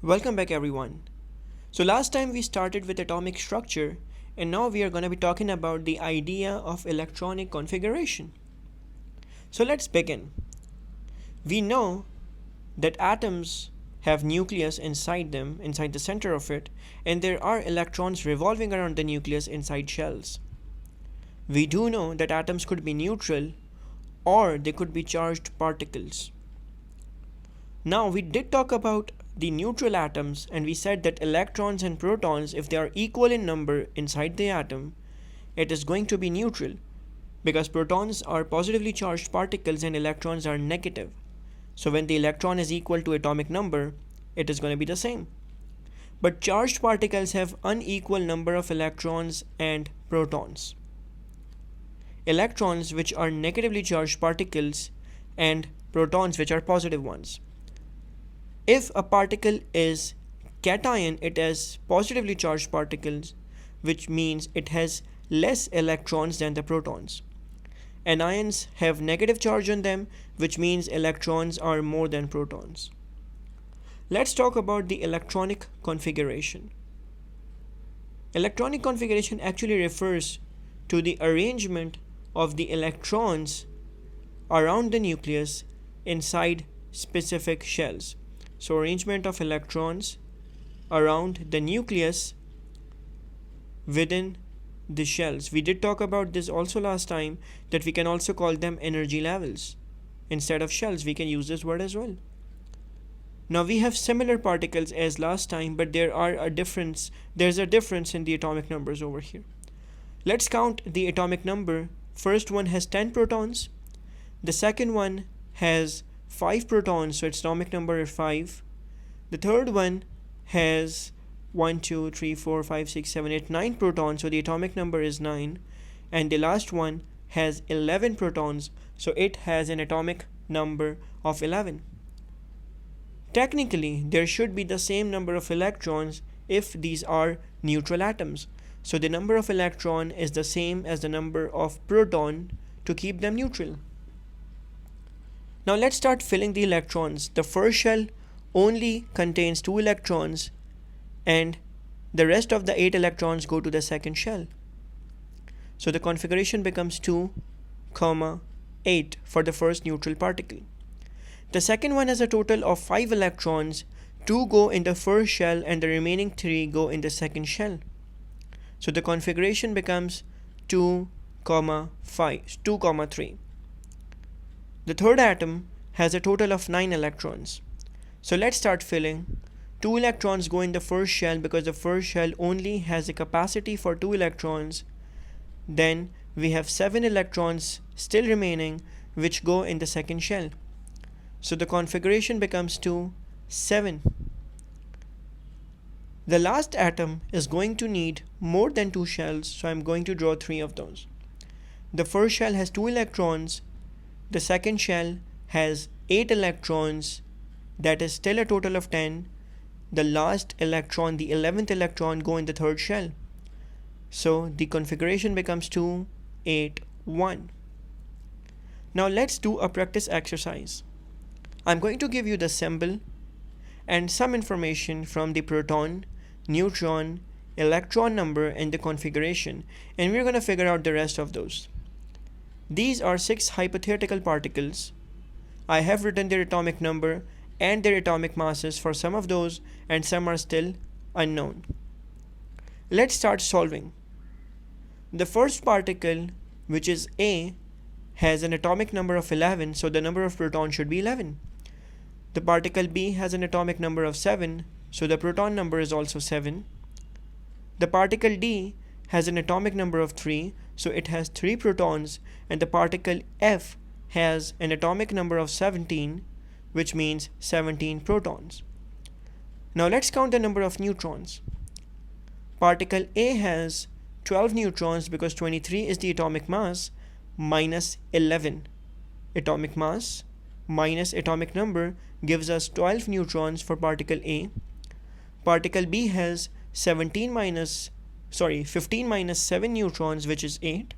Welcome back everyone. So last time we started with atomic structure and now we are going to be talking about the idea of electronic configuration. So let's begin. We know that atoms have nucleus inside them, inside the center of it, and there are electrons revolving around the nucleus inside shells. We do know that atoms could be neutral or they could be charged particles. Now we did talk about the neutral atoms and we said that electrons and protons, if they are equal in number inside the atom, it is going to be neutral because protons are positively charged particles and electrons are negative. So when the electron is equal to atomic number, it is going to be the same. But charged particles have unequal number of electrons and protons. Electrons, which are negatively charged particles, and protons, which are positive ones. If a particle is cation, it has positively charged particles, which means it has less electrons than the protons. Anions have negative charge on them, which means electrons are more than protons. Let's talk about the electronic configuration. Electronic configuration actually refers to the arrangement of the electrons around the nucleus inside specific shells. So arrangement of electrons around the nucleus within the shells. We did talk about this also last time, that we can also call them energy levels. Instead of shells, we can use this word as well. Now we have similar particles as last time, but there's a difference in the atomic numbers over here. Let's count the atomic number. First one has 10 protons. The second one has 5 protons, so its atomic number is 5. The third one has 1, 2, 3, 4, 5, 6, 7, 8, 9 protons, so the atomic number is 9. And the last one has 11 protons, so it has an atomic number of 11. Technically, there should be the same number of electrons if these are neutral atoms. So the number of electron is the same as the number of proton to keep them neutral. Now let's start filling the electrons. The first shell only contains 2 electrons and the rest of the 8 electrons go to the second shell. So the configuration becomes 2, 8 for the first neutral particle. The second one has a total of 5 electrons. 2 go in the first shell and the remaining 3 go in the second shell. So the configuration becomes 2, 3. The third atom has a total of 9 electrons. So let's start filling. 2 electrons go in the first shell because the first shell only has a capacity for 2 electrons. Then we have 7 electrons still remaining which go in the second shell. So the configuration becomes 2, 7. The last atom is going to need more than 2 shells, so I'm going to draw 3 of those. The first shell has 2 electrons. The second shell has 8 electrons, that is still a total of 10. The last electron, the 11th electron, go in the third shell. So the configuration becomes 2, 8, 1. Now let's do a practice exercise. I'm going to give you the symbol and some information from the proton, neutron, electron number and the configuration, and we're going to figure out the rest of those. These are 6 hypothetical particles. I have written their atomic number and their atomic masses for some of those, and some are still unknown. Let's start solving. The first particle, which is A, has an atomic number of 11, so the number of protons should be 11. The particle B has an atomic number of 7, so the proton number is also 7. The particle D has an atomic number of 3, so it has 3 protons, and the particle F has an atomic number of 17, which means 17 protons. Now let's count the number of neutrons. Particle A has 12 neutrons because 23 is the atomic mass minus 11. Atomic mass minus atomic number gives us 12 neutrons for particle A. Particle B has 15 minus 7 neutrons, which is 8.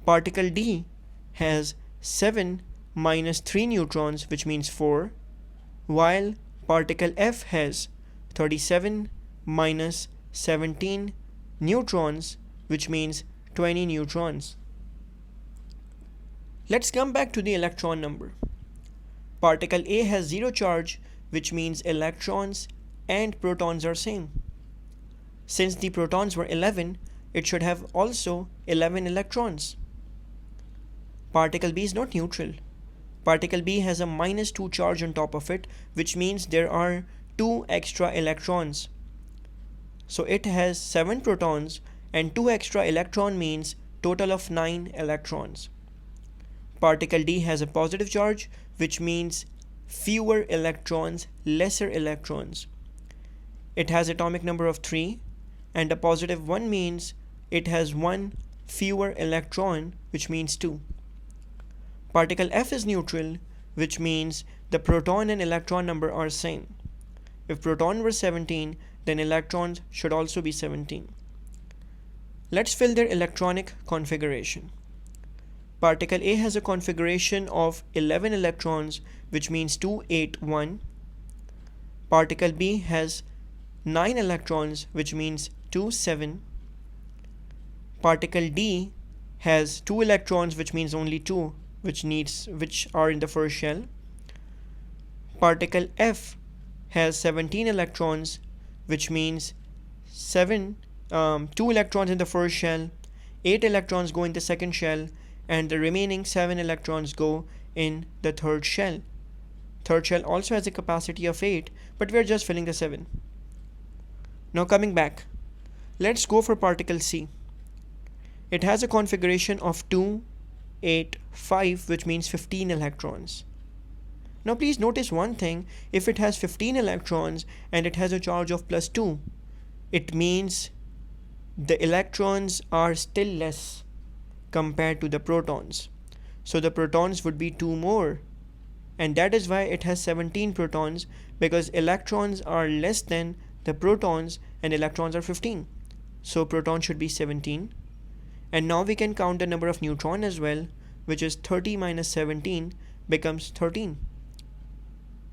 Particle D has 7 minus 3 neutrons, which means 4, while particle F has 37 minus 17 neutrons, which means 20 neutrons. Let's come back to the electron number. Particle A has 0 charge, which means electrons and protons are same. Since the protons were 11, it should have also 11 electrons. Particle B is not neutral. Particle B has a -2 charge on top of it, which means there are 2 extra electrons. So it has 7 protons, and 2 extra electron means total of 9 electrons. Particle D has a positive charge, which means fewer electrons, lesser electrons. It has atomic number of 3, and a positive 1 means it has 1 fewer electron, which means 2. Particle F is neutral, which means the proton and electron number are same. If proton were 17, then electrons should also be 17. Let's fill their electronic configuration. Particle A has a configuration of 11 electrons, which means 2, 8, 1. Particle B has 9 electrons, which means 2, 7. Particle D has 2 electrons, which means only 2, which are in the first shell. Particle F has 17 electrons, which means 2 electrons in the first shell, 8 electrons go in the second shell, and the remaining 7 electrons go in the third shell. Third shell also has a capacity of 8, but we are just filling the 7. Now coming back, let's go for particle C. It has a configuration of 2, 8, 5, which means 15 electrons. Now please notice one thing, if it has 15 electrons and it has a charge of +2, it means the electrons are still less compared to the protons. So the protons would be 2 more, and that is why it has 17 protons, because electrons are less than the protons and electrons are 15. So proton should be 17. And now we can count the number of neutrons as well, which is 30 minus 17 becomes 13.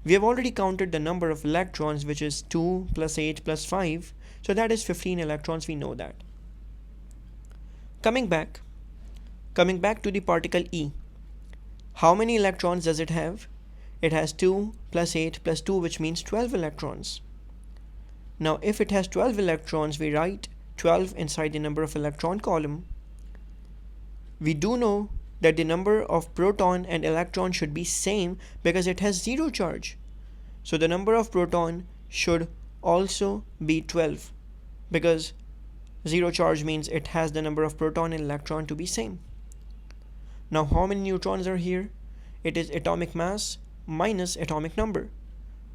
We have already counted the number of electrons, which is 2 plus 8 plus 5, so that is 15 electrons, we know that. Coming back to the particle E. How many electrons does it have? It has 2 plus 8 plus 2, which means 12 electrons. Now if it has 12 electrons, we write 12 inside the number of electron column. We do know that the number of proton and electron should be same because it has 0 charge. So the number of proton should also be 12 because 0 charge means it has the number of proton and electron to be same. Now how many neutrons are here? It is atomic mass minus atomic number.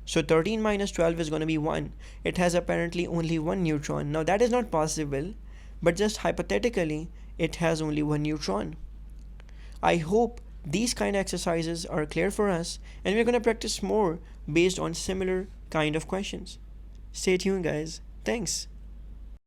So 13 minus 12 is going to be 1. It has apparently only 1 neutron. Now that is not possible, but just hypothetically it has only 1 neutron. I hope these kind of exercises are clear for us, and we're going to practice more based on similar kind of questions. Stay tuned guys. Thanks.